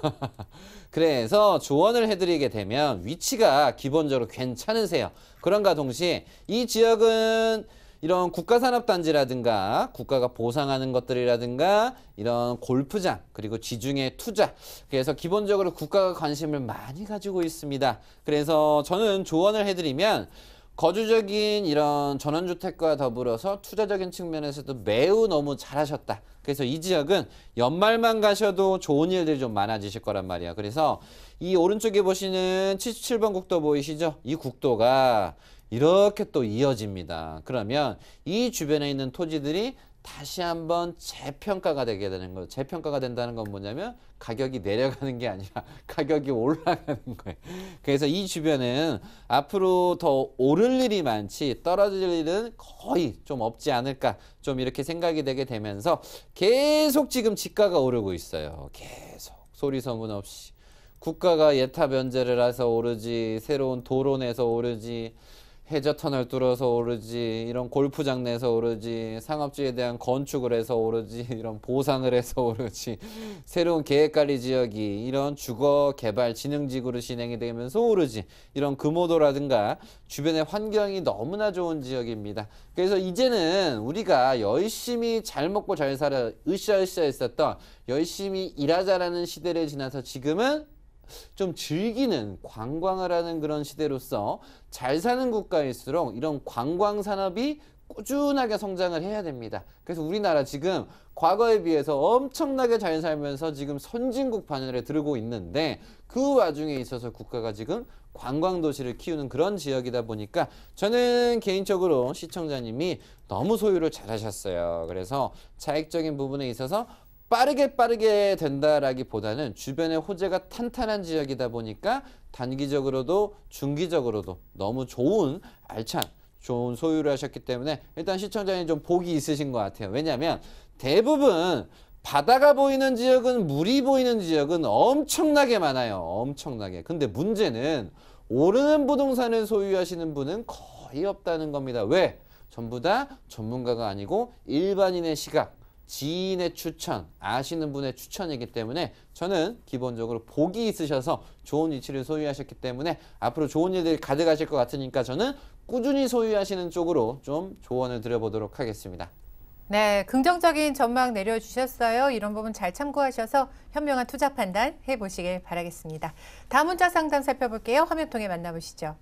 그래서 조언을 해드리게 되면 위치가 기본적으로 괜찮으세요. 그런가 동시에 이 지역은 이런 국가산업단지라든가 국가가 보상하는 것들이라든가 이런 골프장 그리고 지중해 투자 그래서 기본적으로 국가가 관심을 많이 가지고 있습니다. 그래서 저는 조언을 해드리면 거주적인 이런 전원주택과 더불어서 투자적인 측면에서도 매우 너무 잘하셨다. 그래서 이 지역은 연말만 가셔도 좋은 일들이 좀 많아지실 거란 말이야. 그래서 이 오른쪽에 보시는 77번 국도 보이시죠? 이 국도가 이렇게 또 이어집니다. 그러면 이 주변에 있는 토지들이 다시 한번 재평가가 되게 되는 거예요. 재평가가 된다는 건 뭐냐면 가격이 내려가는 게 아니라 가격이 올라가는 거예요. 그래서 이 주변은 앞으로 더 오를 일이 많지 떨어질 일은 거의 좀 없지 않을까 좀 이렇게 생각이 되게 되면서 계속 지금 집가가 오르고 있어요. 계속 소리 소문 없이 국가가 예타 변제를 해서 오르지 새로운 도로 내서 오르지 해저터널 뚫어서 오르지 이런 골프장 내서 오르지 상업지에 대한 건축을 해서 오르지 이런 보상을 해서 오르지 새로운 계획관리 지역이 이런 주거개발진흥지구로 진행이 되면서 오르지 이런 금오도라든가 주변의 환경이 너무나 좋은 지역입니다. 그래서 이제는 우리가 열심히 잘 먹고 잘 살아 으쌰으쌰 했었던 열심히 일하자라는 시대를 지나서 지금은 좀 즐기는 관광을 하는 그런 시대로서 잘 사는 국가일수록 이런 관광 산업이 꾸준하게 성장을 해야 됩니다. 그래서 우리나라 지금 과거에 비해서 엄청나게 잘 살면서 지금 선진국 반열에 들고 있는데 그 와중에 있어서 국가가 지금 관광도시를 키우는 그런 지역이다 보니까 저는 개인적으로 시청자님이 너무 소유를 잘하셨어요. 그래서 차익적인 부분에 있어서 빠르게 된다라기보다는 주변에 호재가 탄탄한 지역이다 보니까 단기적으로도 중기적으로도 너무 좋은 알찬 좋은 소유를 하셨기 때문에 일단 시청자님 좀 복이 있으신 것 같아요. 왜냐하면 대부분 바다가 보이는 지역은 물이 보이는 지역은 엄청나게 많아요. 엄청나게. 근데 문제는 오르는 부동산을 소유하시는 분은 거의 없다는 겁니다. 왜? 전부 다 전문가가 아니고 일반인의 시각, 지인의 추천, 아시는 분의 추천이기 때문에 저는 기본적으로 복이 있으셔서 좋은 위치를 소유하셨기 때문에 앞으로 좋은 일들이 가득하실 것 같으니까 저는 꾸준히 소유하시는 쪽으로 좀 조언을 드려보도록 하겠습니다. 네, 긍정적인 전망 내려주셨어요. 이런 부분 잘 참고하셔서 현명한 투자 판단 해보시길 바라겠습니다. 다음 문자 상담 살펴볼게요. 화면 통해 만나보시죠.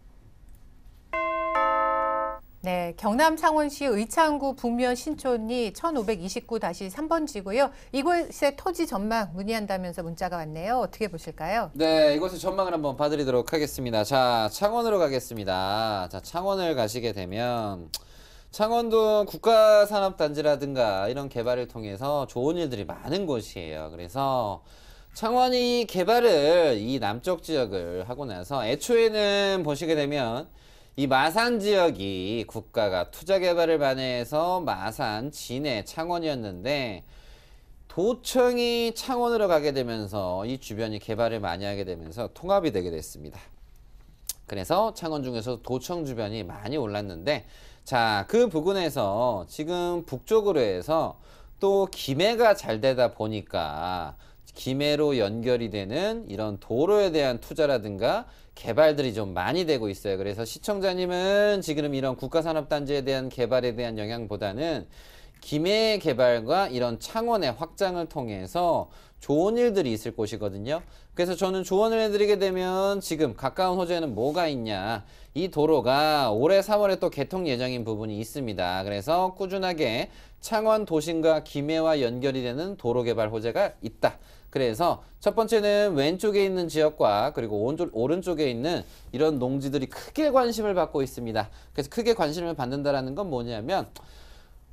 네, 경남 창원시 의창구 북면 신촌리 1529-3번지고요. 이곳의 토지 전망 문의한다면서 문자가 왔네요. 어떻게 보실까요? 네, 이곳의 전망을 한번 봐드리도록 하겠습니다. 자, 창원으로 가겠습니다. 자, 창원을 가시게 되면 창원도 국가산업단지라든가 이런 개발을 통해서 좋은 일들이 많은 곳이에요. 그래서 창원이 개발을 이 남쪽 지역을 하고 나서 애초에는 보시게 되면 이 마산 지역이 국가가 투자 개발을 반해서 마산, 진해, 창원이었는데 도청이 창원으로 가게 되면서 이 주변이 개발을 많이 하게 되면서 통합이 되게 됐습니다. 그래서 창원 중에서 도청 주변이 많이 올랐는데 자, 그 부근에서 지금 북쪽으로 해서 또 김해가 잘 되다 보니까 김해로 연결이 되는 이런 도로에 대한 투자라든가 개발들이 좀 많이 되고 있어요. 그래서 시청자님은 지금 이런 국가산업단지에 대한 개발에 대한 영향보다는 김해 개발과 이런 창원의 확장을 통해서 좋은 일들이 있을 곳이거든요. 그래서 저는 조언을 해드리게 되면 지금 가까운 호재는 뭐가 있냐. 이 도로가 올해 3월에 또 개통 예정인 부분이 있습니다. 그래서 꾸준하게 창원 도심과 김해와 연결이 되는 도로 개발 호재가 있다. 그래서 첫 번째는 왼쪽에 있는 지역과 그리고 오른쪽에 있는 이런 농지들이 크게 관심을 받고 있습니다. 그래서 크게 관심을 받는다는 건 뭐냐면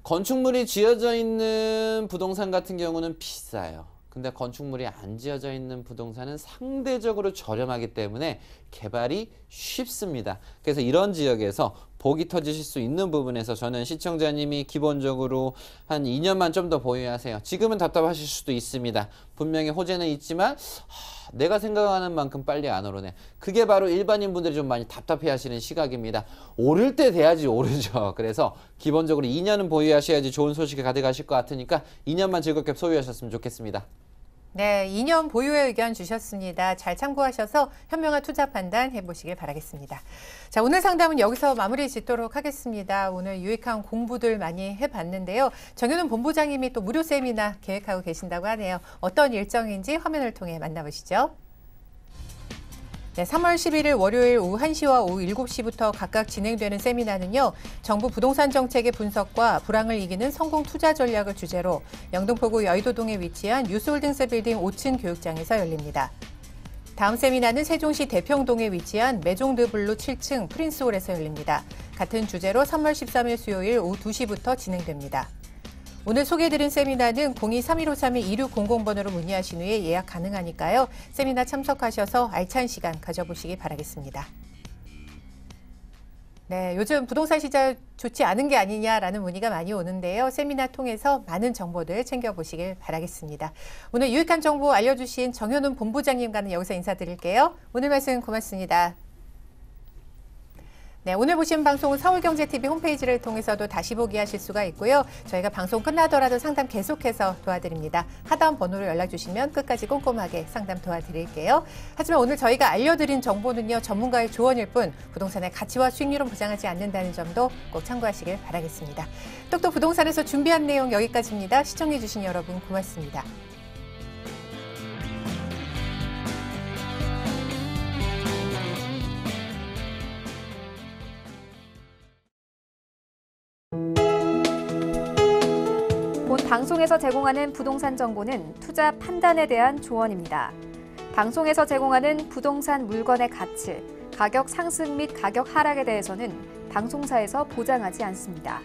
건축물이 지어져 있는 부동산 같은 경우는 비싸요. 근데 건축물이 안 지어져 있는 부동산은 상대적으로 저렴하기 때문에 개발이 쉽습니다. 그래서 이런 지역에서 복이 터지실 수 있는 부분에서 저는 시청자님이 기본적으로 한 2년만 좀 더 보유하세요. 지금은 답답하실 수도 있습니다. 분명히 호재는 있지만 내가 생각하는 만큼 빨리 안 오르네. 그게 바로 일반인 분들이 좀 많이 답답해 하시는 시각입니다. 오를 때 돼야지 오르죠. 그래서 기본적으로 2년은 보유하셔야지 좋은 소식이 가득하실 것 같으니까 2년만 즐겁게 소유하셨으면 좋겠습니다. 네, 2년 보유의 의견 주셨습니다. 잘 참고하셔서 현명한 투자 판단 해보시길 바라겠습니다. 자, 오늘 상담은 여기서 마무리 짓도록 하겠습니다. 오늘 유익한 공부들 많이 해봤는데요. 정현훈 본부장님이 또 무료 세미나 계획하고 계신다고 하네요. 어떤 일정인지 화면을 통해 만나보시죠. 네, 3월 11일 월요일 오후 1시와 오후 7시부터 각각 진행되는 세미나는요. 정부 부동산 정책의 분석과 불황을 이기는 성공 투자 전략을 주제로 영등포구 여의도동에 위치한 유스홀딩스 빌딩 5층 교육장에서 열립니다. 다음 세미나는 세종시 대평동에 위치한 메종드 블루 7층 프린스홀에서 열립니다. 같은 주제로 3월 13일 수요일 오후 2시부터 진행됩니다. 오늘 소개해드린 세미나는 02-3153-2600번으로 문의하신 후에 예약 가능하니까요. 세미나 참석하셔서 알찬 시간 가져보시기 바라겠습니다. 네, 요즘 부동산 시장 좋지 않은 게 아니냐라는 문의가 많이 오는데요. 세미나 통해서 많은 정보들 챙겨보시길 바라겠습니다. 오늘 유익한 정보 알려주신 정현훈 본부장님과는 여기서 인사드릴게요. 오늘 말씀 고맙습니다. 네, 오늘 보신 방송은 서울경제TV 홈페이지를 통해서도 다시 보기 하실 수가 있고요. 저희가 방송 끝나더라도 상담 계속해서 도와드립니다. 하단 번호로 연락 주시면 끝까지 꼼꼼하게 상담 도와드릴게요. 하지만 오늘 저희가 알려드린 정보는요. 전문가의 조언일 뿐 부동산의 가치와 수익률은 보장하지 않는다는 점도 꼭 참고하시길 바라겠습니다. 똑똑 부동산에서 준비한 내용 여기까지입니다. 시청해 주신 여러분 고맙습니다. 방송에서 제공하는 부동산 정보는 투자 판단에 대한 조언입니다. 방송에서 제공하는 부동산 물건의 가치, 가격 상승 및 가격 하락에 대해서는 방송사에서 보장하지 않습니다.